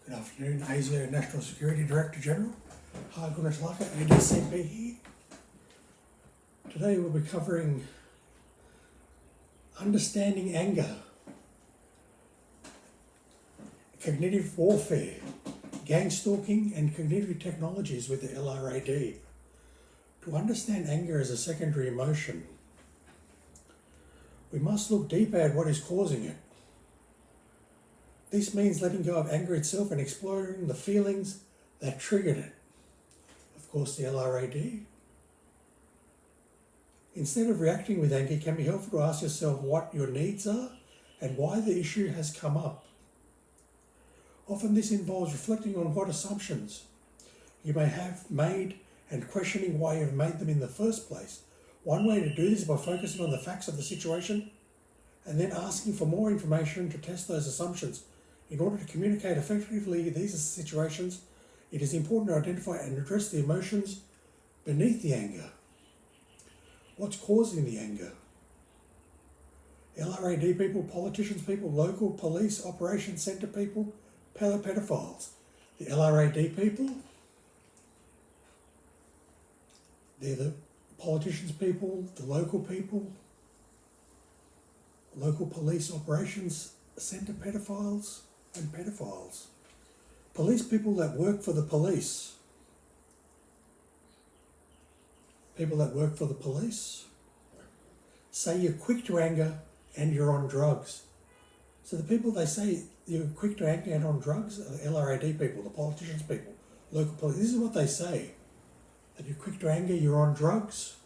Good afternoon, ASIO National Security Director General, Hargunas Laka, ADCP here. Today we'll be covering understanding anger, cognitive warfare, gang stalking and cognitive technologies with the Lrad. To understand anger as a secondary emotion, we must look deeper at what is causing it. This means letting go of anger itself and exploring the feelings that triggered it. Of course, the Lrad. Instead of reacting with anger, it can be helpful to ask yourself what your needs are and why the issue has come up. Often this involves reflecting on what assumptions you may have made and questioning why you've made them in the first place. One way to do this is by focusing on the facts of the situation and then asking for more information to test those assumptions. In order to communicate effectively these situations, it is important to identify and address the emotions beneath the anger. What's causing the anger? Lrad people, politicians people, local police operations centre people, pedophiles. The Lrad people, they're the politicians people, the local people, local police operations centre pedophiles and pedophiles. Police people that work for the police. People that work for the police say you're quick to anger and you're on drugs. So the people they say you're quick to anger and on drugs are the Lrad people, the politicians people, local police. This is what they say, that you're quick to anger, you're on drugs.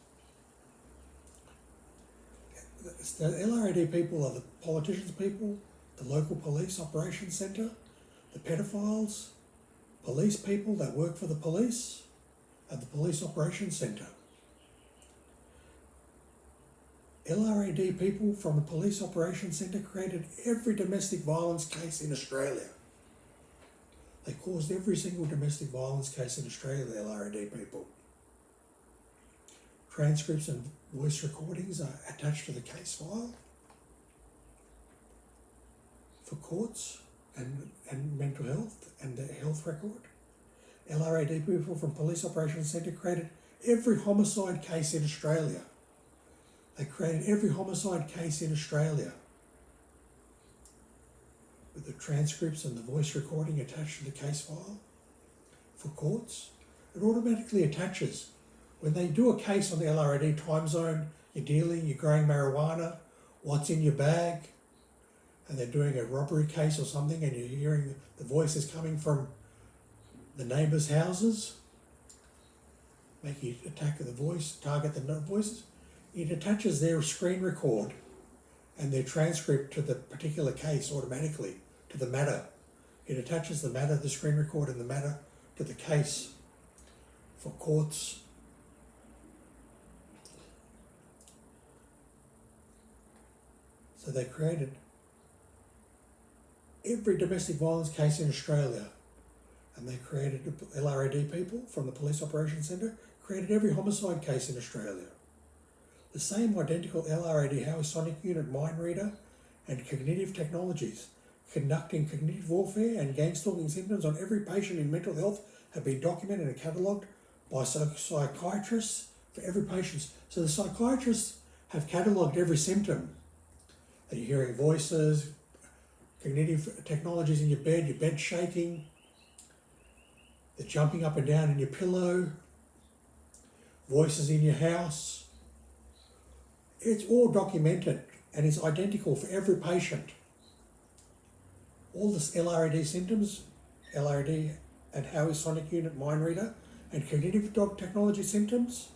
The Lrad people are the politicians people, the local police operations centre, the pedophiles, police people that work for the police, and the police operations centre. Lrad people from the police operations centre created every domestic violence case in Australia. They caused every single domestic violence case in Australia, the Lrad people. Transcripts and voice recordings are attached to the case file for courts and mental health and the health record. Lrad people from Police Operations Centre created every homicide case in Australia. They created every homicide case in Australia with the transcripts and the voice recording attached to the case file for courts. It automatically attaches. When they do a case on the Lrad time zone, you're dealing, you're growing marijuana, what's in your bag, and they're doing a robbery case or something and you're hearing the voices coming from the neighbours' houses, making you attack the voice, target the voices, it attaches their screen record and their transcript to the particular case automatically, to the matter. It attaches the matter, the screen record and the matter to the case for courts. So they created every domestic violence case in Australia, and they created Lrad people from the Police Operations Centre, created every homicide case in Australia. The same identical Lrad Howie Sonic Unit mind reader and cognitive technologies conducting cognitive warfare and gang stalking symptoms on every patient in mental health have been documented and catalogued by psychiatrists for every patient. So the psychiatrists have catalogued every symptom. That you're hearing voices, cognitive technologies in your bed shaking, the jumping up and down in your pillow, voices in your house. It's all documented and it's identical for every patient. All the Lrad symptoms, Lrad and Howie Sonic Unit mind reader and cognitive technology symptoms,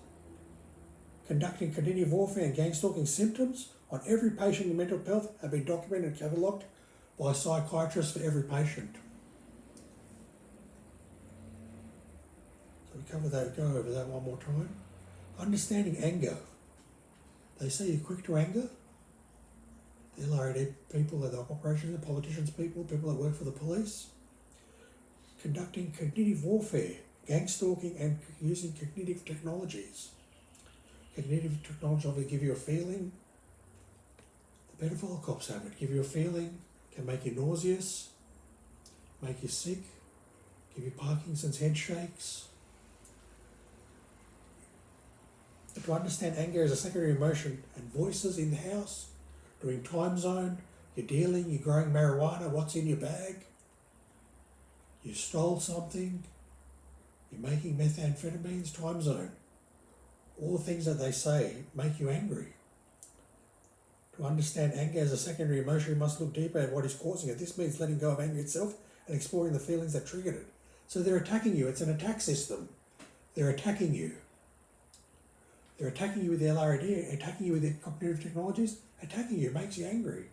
conducting cognitive warfare and gang stalking symptoms on every patient in mental health have been documented and catalogued by psychiatrists for every patient. So we go over that one more time. Understanding anger. They say you're quick to anger. The Lrad people are the operations, the politicians people, people that work for the police. Conducting cognitive warfare, gang stalking and using cognitive technologies. Cognitive technology will give you a feeling. The pedophile cops have it, give you a feeling, can make you nauseous, make you sick, give you Parkinson's head shakes. To understand anger as a secondary emotion and voices in the house, doing time zone, you're dealing, you're growing marijuana, what's in your bag, you stole something, you're making methamphetamines, time zone. All the things that they say make you angry. To understand anger as a secondary emotion, you must look deeper at what is causing it. This means letting go of anger itself and exploring the feelings that triggered it. So they're attacking you. It's an attack system. They're attacking you. They're attacking you with the LRAD, attacking you with the cognitive technologies, attacking you, makes you angry.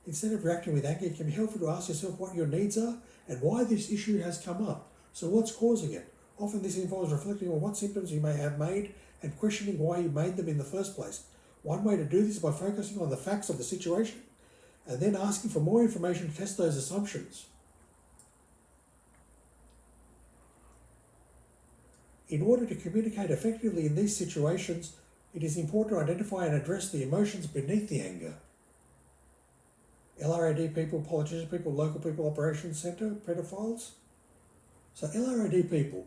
Instead of reacting with anger, it can be helpful to ask yourself what your needs are and why this issue has come up. So what's causing it? Often this involves reflecting on what symptoms you may have made and questioning why you made them in the first place. One way to do this is by focusing on the facts of the situation and then asking for more information to test those assumptions. In order to communicate effectively in these situations, it is important to identify and address the emotions beneath the anger. LRAD people, politicians people, local people, operations centre, pedophiles. So LRAD people,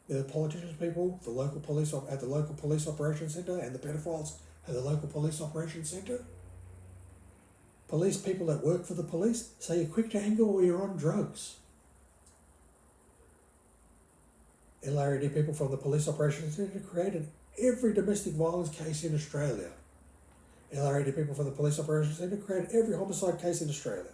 they're the politicians people, the local police at the local police operations centre, and the pedophiles at the local police operations centre. Police people that work for the police, say you're quick to anger or you're on drugs. LRAD people from the police operations centre created every domestic violence case in Australia. LRAD people from the police operations centre created every homicide case in Australia.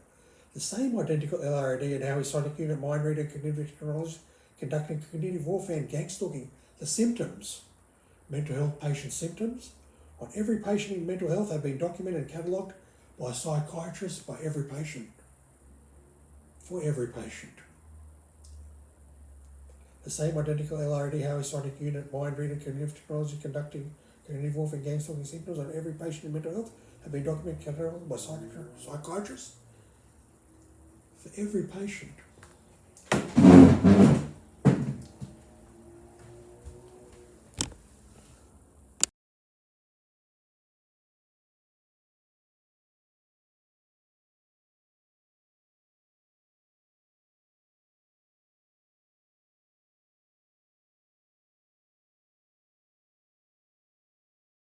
The same identical LRAD and Howie's Sonic Unit, mind reader, cognitive technology, conducting cognitive warfare and gang stalking. The symptoms, mental health patient symptoms, on every patient in mental health have been documented and catalogued by psychiatrists, by every patient, for every patient. The same identical LRAD, Howie's Sonic Unit, mind reading, cognitive technology, conducting cognitive warfare and gang stalking symptoms on every patient in mental health have been documented and catalogued by psychiatrists, for every patient.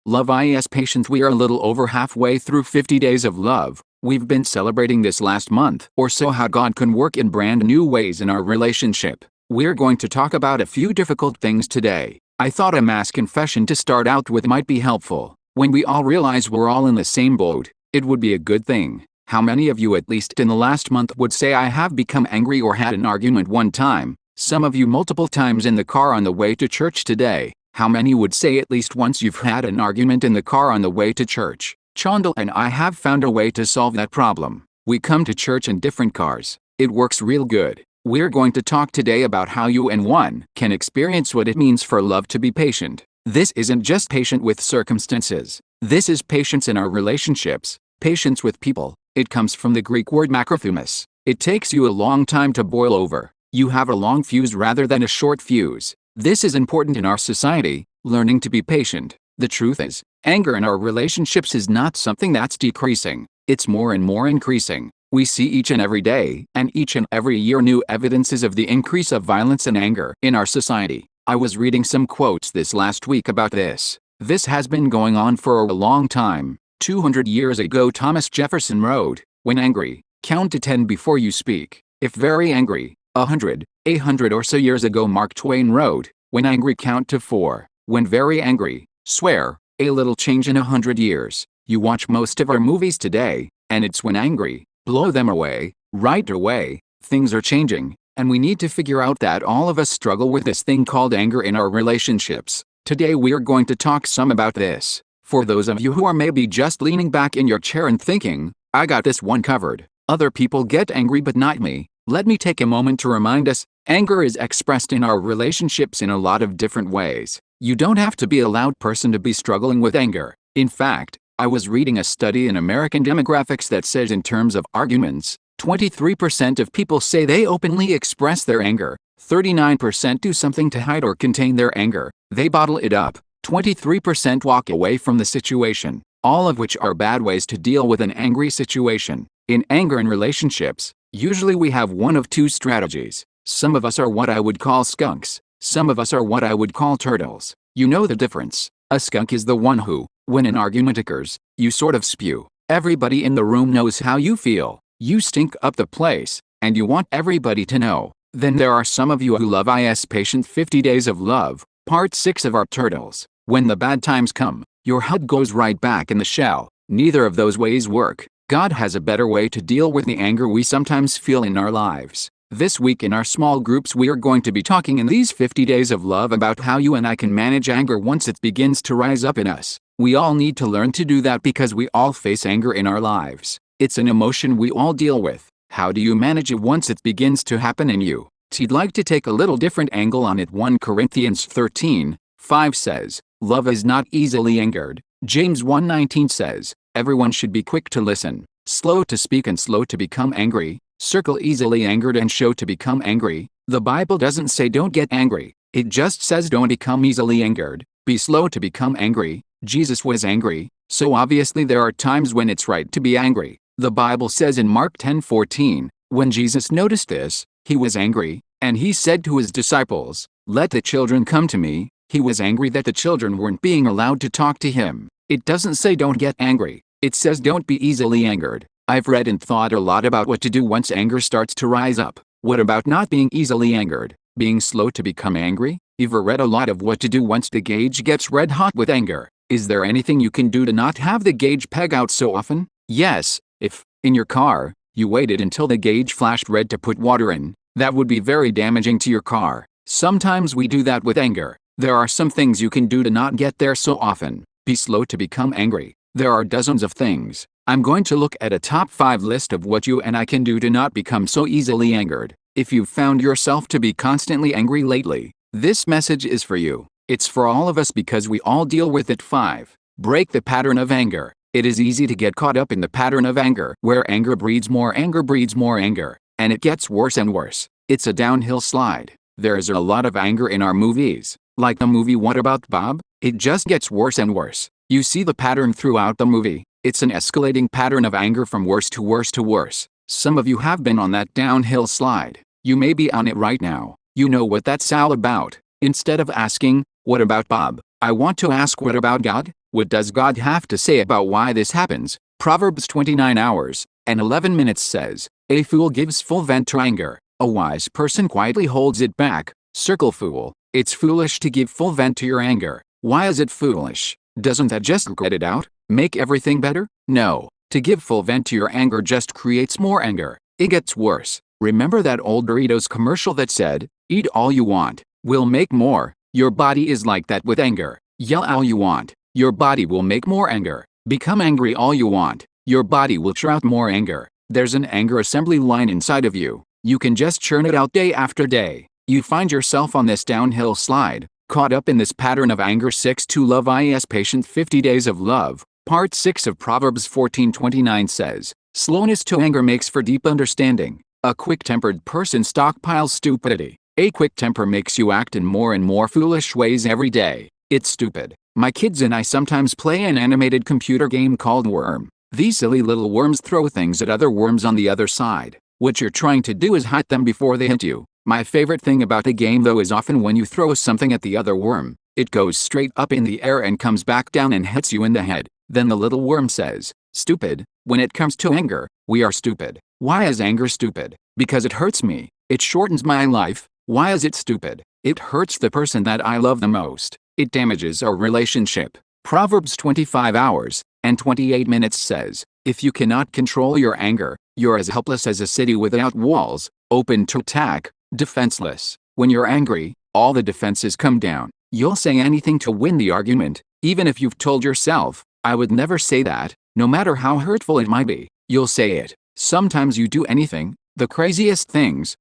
Love is patience. We are a little over halfway through 50 days of love. We've been celebrating this last month or so how God can work in brand new ways in our relationship. We're going to talk about a few difficult things today. I thought a mass confession to start out with might be helpful. When we all realize we're all in the same boat, it would be a good thing. How many of you at least in the last month would say I have become angry or had an argument one time? Some of you multiple times in the car on the way to church today. How many would say at least once you've had an argument in the car on the way to church? Chandal and I have found a way to solve that problem. We come to church in different cars. It works real good. We're going to talk today about how you and one can experience what it means for love to be patient. This isn't just patient with circumstances. This is patience in our relationships, patience with people. It comes from the Greek word makrothumos. It takes you a long time to boil over. You have a long fuse rather than a short fuse. This is important in our society, learning to be patient. The truth is, anger in our relationships is not something that's decreasing. It's more and more increasing. We see each and every day, and each and every year new evidences of the increase of violence and anger in our society. I was reading some quotes this last week about this. This has been going on for a long time. 200 years ago Thomas Jefferson wrote, "When angry, count to 10 before you speak. If very angry, 100. 800 or so years ago Mark Twain wrote, "When angry count to 4. When very angry, swear." A little change in 100 years. You watch most of our movies today, and it's when angry, blow them away, right away. Things are changing, and we need to figure out that all of us struggle with this thing called anger in our relationships. Today we're going to talk some about this. For those of you who are maybe just leaning back in your chair and thinking, I got this one covered. Other people get angry but not me. Let me take a moment to remind us, anger is expressed in our relationships in a lot of different ways. You don't have to be a loud person to be struggling with anger. In fact, I was reading a study in American demographics that says in terms of arguments, 23% of people say they openly express their anger. 39% do something to hide or contain their anger. They bottle it up. 23% walk away from the situation. All of which are bad ways to deal with an angry situation. In anger in relationships, Usually we have one of two strategies. Some of us are what I would call skunks. Some of us are what I would call turtles. You know the difference. A skunk is the one who, when an argument occurs, you sort of spew. Everybody in the room knows how you feel. You stink up the place, and you want everybody to know. Then there are some of you who love Patient 50 Days of Love, Part 6 of our turtles. When the bad times come, your head goes right back in the shell. Neither of those ways work. God has a better way to deal with the anger we sometimes feel in our lives. This week in our small groups we are going to be talking in these 50 days of love about how you and I can manage anger once it begins to rise up in us. We all need to learn to do that because we all face anger in our lives. It's an emotion we all deal with. How do you manage it once it begins to happen in you? I'd like to take a little different angle on it. 1 Corinthians 13:5 says, "Love is not easily angered." James 1:19 says, "Everyone should be quick to listen, slow to speak and slow to become angry." Circle easily angered and show to become angry. The Bible doesn't say don't get angry. It just says don't become easily angered. Be slow to become angry. Jesus was angry, so obviously there are times when it's right to be angry. The Bible says in Mark 10:14, when Jesus noticed this, he was angry, and he said to his disciples, "Let the children come to me." He was angry that the children weren't being allowed to talk to him. It doesn't say don't get angry. It says don't be easily angered. I've read and thought a lot about what to do once anger starts to rise up. What about not being easily angered? Being slow to become angry? You've read a lot of what to do once the gauge gets red hot with anger. Is there anything you can do to not have the gauge peg out so often? Yes, if, in your car, you waited until the gauge flashed red to put water in, that would be very damaging to your car. Sometimes we do that with anger. There are some things you can do to not get there so often. Be slow to become angry. There are dozens of things. I'm going to look at a top 5 list of what you and I can do to not become so easily angered. If you've found yourself to be constantly angry lately, this message is for you. It's for all of us because we all deal with it. 5. Break the pattern of anger. It is easy to get caught up in the pattern of anger, where anger breeds more anger, and it gets worse and worse. It's a downhill slide. There's a lot of anger in our movies. Like the movie What About Bob? It just gets worse and worse. You see the pattern throughout the movie. It's an escalating pattern of anger from worse to worse to worse. Some of you have been on that downhill slide. You may be on it right now. You know what that's all about. Instead of asking, "What about Bob?" I want to ask, what about God? What does God have to say about why this happens? Proverbs 29 hours and 11 minutes says, "A fool gives full vent to anger. A wise person quietly holds it back." Circle fool. It's foolish to give full vent to your anger. Why is it foolish? Doesn't that just get it out? Make everything better? No. To give full vent to your anger just creates more anger. It gets worse. Remember that old Doritos commercial that said, "Eat all you want, we'll make more"? Your body is like that with anger. Yell all you want, your body will make more anger. Become angry all you want, your body will churn out more anger. There's an anger assembly line inside of you. You can just churn it out day after day. You find yourself on this downhill slide, caught up in this pattern of anger. 6 to love Patient 50 Days of Love, Part 6 of Proverbs 14:29 says, "Slowness to anger makes for deep understanding. A quick-tempered person stockpiles stupidity." A quick temper makes you act in more and more foolish ways every day. It's stupid. My kids and I sometimes play an animated computer game called Worm. These silly little worms throw things at other worms on the other side. What you're trying to do is hit them before they hit you. My favorite thing about the game though is often when you throw something at the other worm, it goes straight up in the air and comes back down and hits you in the head. Then the little worm says, "Stupid." When it comes to anger, we are stupid. Why is anger stupid? Because it hurts me. It shortens my life. Why is it stupid? It hurts the person that I love the most. It damages our relationship. Proverbs 25 hours and 28 minutes says, "If you cannot control your anger, you're as helpless as a city without walls, open to attack, defenseless." When you're angry, all the defenses come down. You'll say anything to win the argument, even if you've told yourself, "I would never say that," no matter how hurtful it might be. You'll say it. Sometimes you do anything, the craziest things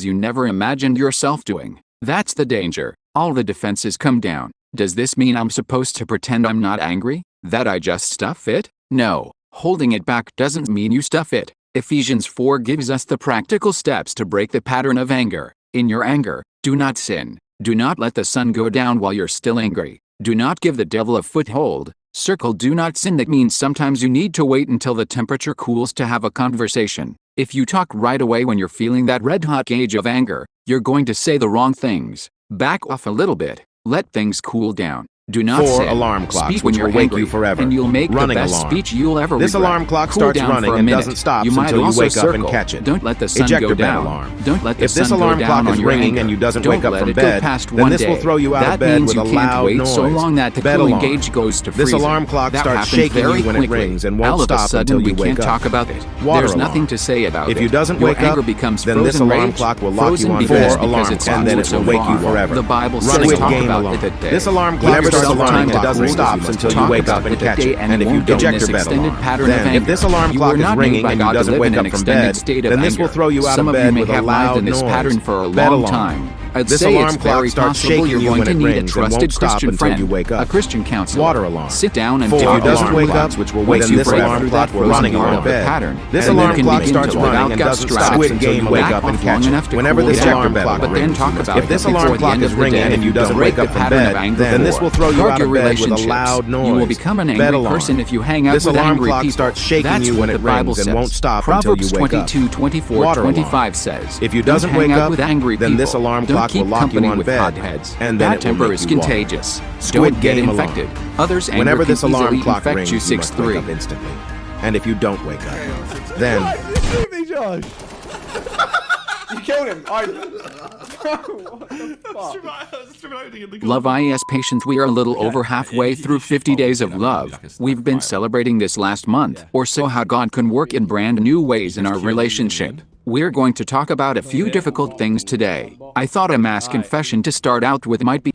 you never imagined yourself doing. That's the danger. All the defenses come down. Does this mean I'm supposed to pretend I'm not angry? That I just stuff it? No. Holding it back doesn't mean you stuff it. Ephesians 4 gives us the practical steps to break the pattern of anger. In your anger, do not sin. Do not let the sun go down while you're still angry. Do not give the devil a foothold. Circle do not sin. That means sometimes you need to wait until the temperature cools to have a conversation. If you talk right away when you're feeling that red-hot gauge of anger, you're going to say the wrong things. Back off a little bit. Let things cool down. Do not 4 say, alarm clocks, speak when which you're will wake angry, you forever. and you'll make Running the best alarm. speech you'll ever This regret. alarm clock Cool starts down running for a and minute. doesn't stop You might until you also wake up and circle. catch it. Don't let the sun Ejector go bell down. alarm. Don't let the If sun this go alarm down clock on is your ringing anger. and you doesn't Don't wake up let from it go bed, past then one this will day. throw you out that of bed means with you a can't loud wait noise. so long that the Bed cooling alarm. gauge goes to This freezing. alarm clock That starts happens shaking very you when it quickly. rings and won't All of a stop sudden, until you we wake can't up. talk about it. Water There's alarm. nothing to say about If it. you doesn't Your wake anger up, becomes then this frozen alarm rage, clock will lock frozen you on because bed, it's and then gone it so will wake you far. forever. The Bible Running says talk game about alarm. it that day. This alarm Give clock starts yourself alarming time and to doesn't cool stop down. until you Talk wake about up and it that catch day it. and And if you won't get in eject this your bed extended alarm, pattern of then anger. if this alarm You clock were is not ringing made by and you God to doesn't live wake in an up from extended bed, state of then this anger. will throw you out Some of of you bed may with a have lived loud in this noise. pattern for a Bed long alarm. time. I'd This say alarm it's clock very starts possible shaking you're you going when to it need a rings and trusted won't stop Christian until friend, you wake a up. Christian counselor. Water alarm. Sit down and 4 talk If you doesn't alarm wake clocks, up, which will then wake you this break alarm through clock that will frozen running part on of the bed. pattern. This and you alarm can clock begin starts to live running out and God's doesn't stop strategies until you until wake back up and off catch long it. enough to Whenever cool this down. alarm clock But then rings, talk about if this it alarm before the clock end is of the ringing day. and you doesn't Don't wake break up the from pattern of bed, anger then this will throw you Guard out your of bed with a relationships. loud noise. You will become an Bed angry alarm. person if you hang out This with alarm angry clock people. starts shaking That's you what when the it Bible rings and says. won't stop Proverbs until you wake up. 22:24, Water alarm. 25 says, If you "Don't doesn't hang wake out up, with angry then this people. alarm Don't clock keep will lock you company on with bed, hotheads. and then Bad it will temper make is you walk. contagious. Squid Don't get game infected. alarm. Others' anger Whenever can this alarm easily clock infect rings, you. you must wake up 6-3. instantly. And if you don't wake up, then You shoot me, Josh. You killed him. What the fuck? Love IS patience, we are a little over halfway through 50 days of love. We've been celebrating this last month or so how God can work in brand new ways in our relationship. We're going to talk about a few difficult things today. I thought a mass confession to start out with might be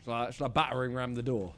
Should I battering ram the door?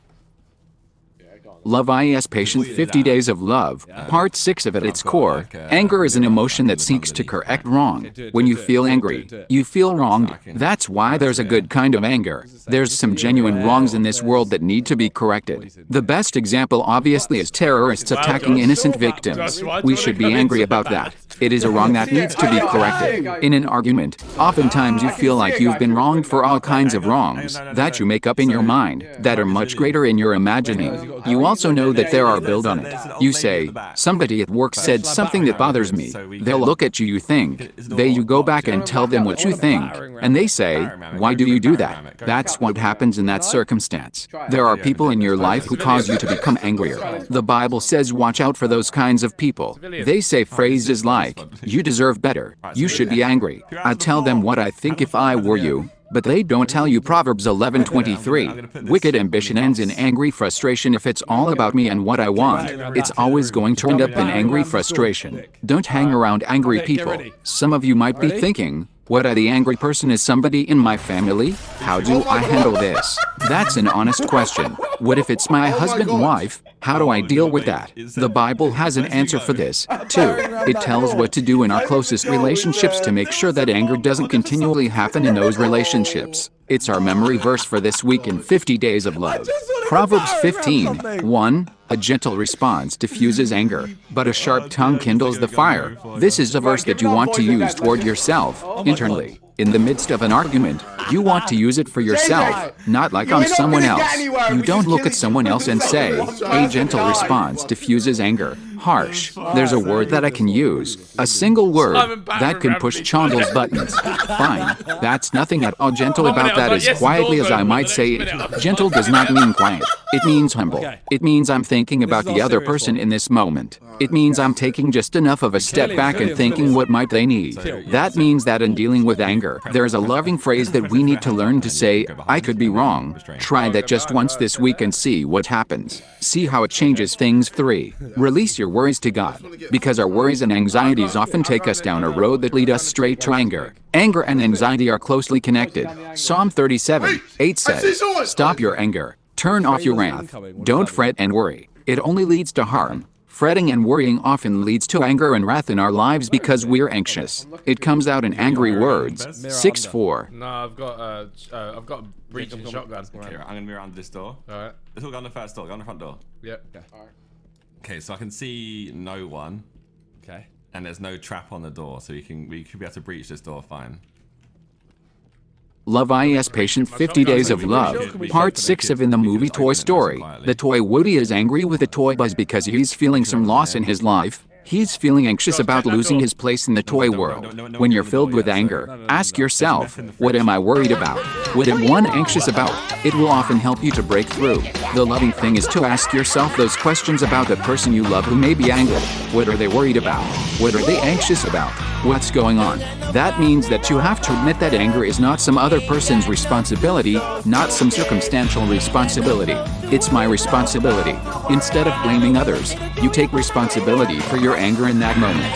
Love IS Patience 50 Days of Love, Part 6 of at its core. Anger is an emotion that seeks to correct wrong. When you feel angry, you feel wronged. That's why there's a good kind of anger. There's some genuine wrongs in this world that need to be corrected. The best example obviously is terrorists attacking innocent victims. We should be angry about that. It is a wrong that needs to be corrected. In an argument, oftentimes you feel like you've been wronged for all kinds of wrongs that you make up in your mind, that are much greater in your imagining. You also know that there are built on it. You say, somebody at work said something that bothers me. They'll look at you, you think. You go back and tell them what you think. And they say, why do you do that? That's what happens in that circumstance. There are people in your life who cause you to become angrier. The Bible says watch out for those kinds of people. They say phrases like, you deserve better. You should be angry. I tell them what I think if I were you. But they don't tell you Proverbs 11:23. Wicked ambition ends in angry frustration. If it's all about me and what I want, it's always going to end up in angry frustration. Don't hang around angry people. Some of you might be thinking, what are the angry person? Is somebody in my family? How do I handle this? That's an honest question. What if it's my husband and wife? How do I deal with that? The Bible has an answer for this, too. It tells what to do in our closest relationships to make sure that anger doesn't continually happen in those relationships. It's our memory verse for this week in 50 Days of Love. Proverbs 15:1. A gentle response diffuses anger, but a sharp tongue kindles the fire. This is a verse that you want to use toward yourself, internally. In the midst of an argument, you want to use it for yourself, not like on someone else. You don't look at someone else and say, a gentle response diffuses anger. Harsh. There's a word that I can use, a single word, that can push Chandler's buttons. Fine. That's nothing at all gentle about that, as quietly as I might say it. Gentle does not mean quiet. It means humble. It means I'm thinking about the other person in this moment. It means I'm taking just enough of a step back and thinking what might they need. That means that in dealing with anger, there's a loving phrase that we need to learn to say, I could be wrong. Try that just once this week and see what happens. See how it changes things. 3. Release your worries to God. Because our worries and anxieties often take us down a road that lead us straight to anger. Anger and anxiety are closely connected. Psalm 37:8 says, stop your anger. Turn off your wrath. Don't fret and worry. It only leads to harm. Fretting and worrying often leads to anger and wrath in our lives because we're anxious. It comes out in angry words. 6-4. No, I've got a breaching shotgun. Okay, right, I'm gonna be around this door. Alright. Let's all go on the first door. Go on the front door. Yep. Okay, so I can see no one, Okay. and there's no trap on the door, so we should be able to breach this door fine. Love IS Patient 50 Days of Love, Part 6 of In the Movie Toy Story. The toy Woody is angry with the toy Buzz because he's feeling some loss in his life. He's feeling anxious about losing his place in the toy world. When you're filled with anger, ask yourself, what am I worried about? What am I anxious about? It will often help you to break through. The loving thing is to ask yourself those questions about the person you love who may be angry. What are they worried about? What are they anxious about? What's going on? That means that you have to admit that anger is not some other person's responsibility, not some circumstantial responsibility. It's my responsibility. Instead of blaming others, you take responsibility for your anger in that moment.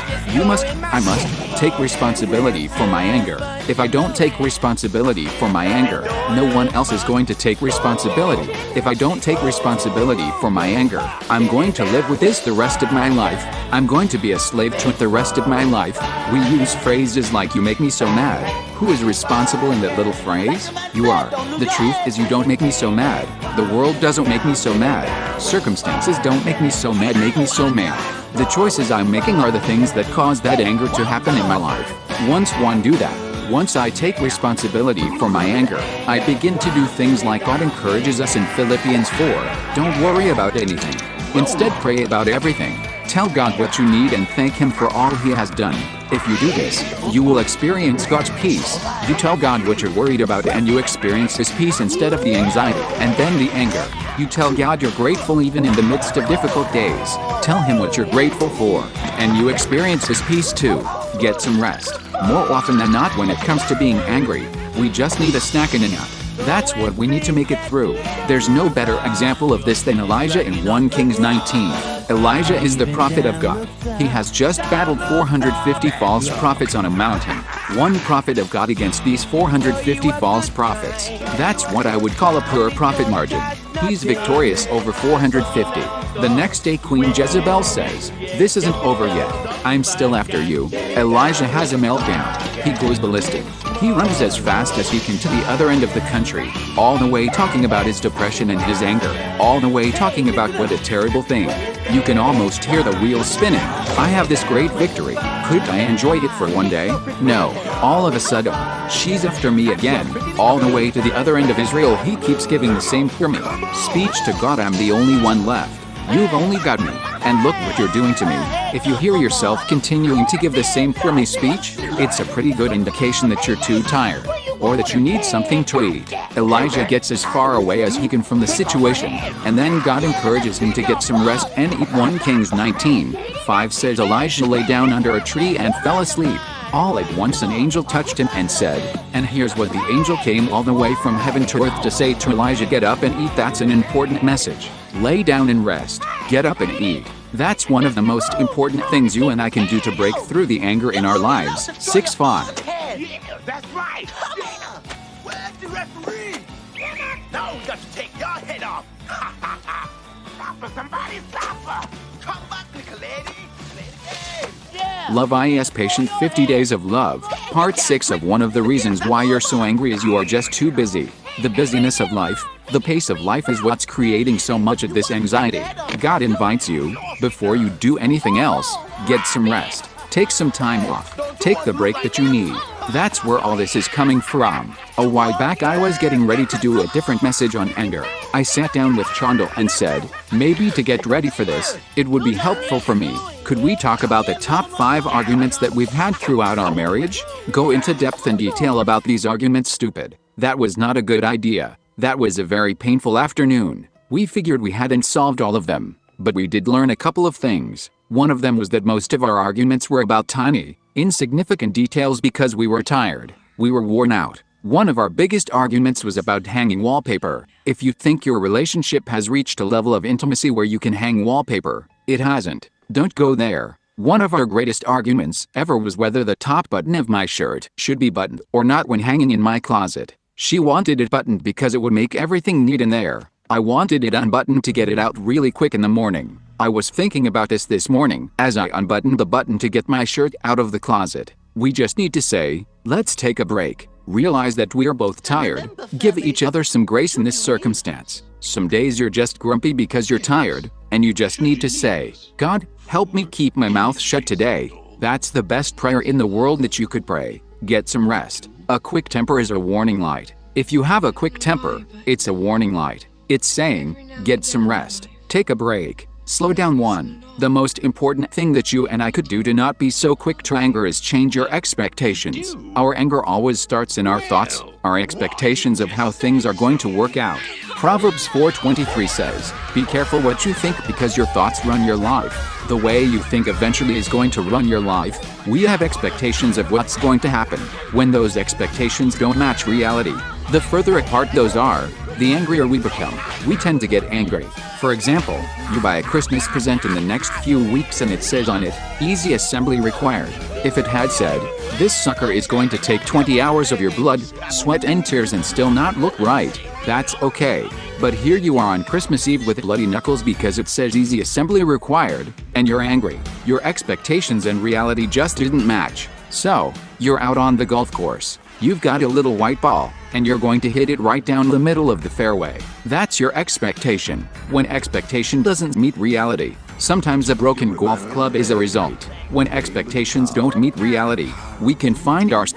I must take responsibility for my anger. If I don't take responsibility for my anger, no one else is going to take responsibility. If I don't take responsibility for my anger, I'm going to live with this the rest of my life. I'm going to be a slave to it the rest of my life. We use phrases like "you make me so mad." Who is responsible in that little phrase? You are. The truth is you don't make me so mad. The world doesn't make me so mad. Circumstances don't make me so mad, make me so mad. The choices I'm making are the things that cause that anger to happen in my life. Once one do that, once I take responsibility for my anger, I begin to do things like God encourages us in Philippians 4. Don't worry about anything. Instead, pray about everything. Tell God what you need and thank Him for all He has done. If you do this, you will experience God's peace. You tell God what you're worried about and you experience His peace instead of the anxiety and then the anger. You tell God you're grateful even in the midst of difficult days. Tell Him what you're grateful for, and you experience His peace too. Get some rest. More often than not when it comes to being angry, we just need a snack and a nap. That's what we need to make it through. There's no better example of this than Elijah in 1 Kings 19. Elijah is the prophet of God. He has just battled 450 false prophets on a mountain. One prophet of God against these 450 false prophets. That's what I would call a poor prophet margin. He's victorious over 450. The next day Queen Jezebel says, "This isn't over yet. I'm still after you." Elijah has a meltdown. He goes ballistic. He runs as fast as he can to the other end of the country, all the way talking about his depression and his anger, all the way talking about what a terrible thing. You can almost hear the wheels spinning. I have this great victory. Could I enjoy it for one day? No. All of a sudden, she's after me again. All the way to the other end of Israel he keeps giving the same speech to God. I'm the only one left. You've only got me, and look what you're doing to me. If you hear yourself continuing to give the same speech, it's a pretty good indication that you're too tired, or that you need something to eat. Elijah gets as far away as he can from the situation, and then God encourages him to get some rest and eat. 1 Kings 19:5 says Elijah lay down under a tree and fell asleep. All at once an angel touched him and said, and here's what the angel came all the way from heaven to earth to say to Elijah: get up and eat. That's an important message. Lay down and rest. Get up and eat. That's one of the most important things you and I can do to break through the anger in our lives. 6-5. Yeah, that's right. Havana, where's the referee? Now we got to take your head off. Stop her, somebody stop her. Come back, little lady. Play the game. Yeah. Love is Patient 50 Days of Love. Part 6 of one of the reasons why you're so angry is you are just too busy. The busyness of life, the pace of life is what's creating so much of this anxiety. God invites you, before you do anything else, get some rest. Take some time off. Take the break that you need. That's where all this is coming from. A while back I was getting ready to do a different message on anger. I sat down with Chandel and said, maybe to get ready for this, it would be helpful for me. Could we talk about the top 5 arguments that we've had throughout our marriage? Go into depth and detail about these arguments. Stupid. That was not a good idea. That was a very painful afternoon. We figured we hadn't solved all of them, but we did learn a couple of things. One of them was that most of our arguments were about tiny, insignificant details because we were tired. We were worn out. One of our biggest arguments was about hanging wallpaper. If you think your relationship has reached a level of intimacy where you can hang wallpaper, it hasn't. Don't go there. One of our greatest arguments ever was whether the top button of my shirt should be buttoned or not when hanging in my closet. She wanted it buttoned because it would make everything neat in there. I wanted it unbuttoned to get it out really quick in the morning. I was thinking about this morning as I unbuttoned the button to get my shirt out of the closet. We just need to say, let's take a break. Realize that we are both tired. Give each other some grace in this circumstance. Some days you're just grumpy because you're tired, and you just need to say, God, help me keep my mouth shut today. That's the best prayer in the world that you could pray. Get some rest. A quick temper is a warning light. If you have a quick temper, it's a warning light. It's saying, get some rest. Take a break. Slow down. 1. The most important thing that you and I could do to not be so quick to anger is change your expectations. Our anger always starts in our thoughts, our expectations of how things are going to work out. Proverbs 4:23 says, "Be careful what you think because your thoughts run your life." The way you think eventually is going to run your life. We have expectations of what's going to happen. When those expectations don't match reality, the further apart those are, the angrier we become. We tend to get angry. For example, you buy a Christmas present in the next few weeks and it says on it, "Easy assembly required." If it had said, "This sucker is going to take 20 hours of your blood, sweat and tears and still not look right," that's okay. But here you are on Christmas Eve with bloody knuckles because it says "Easy assembly required," and you're angry. Your expectations and reality just didn't match. So, you're out on the golf course. You've got a little white ball, and you're going to hit it right down the middle of the fairway. That's your expectation. When expectation doesn't meet reality, sometimes a broken golf club is a result. When expectations don't meet reality, we can find our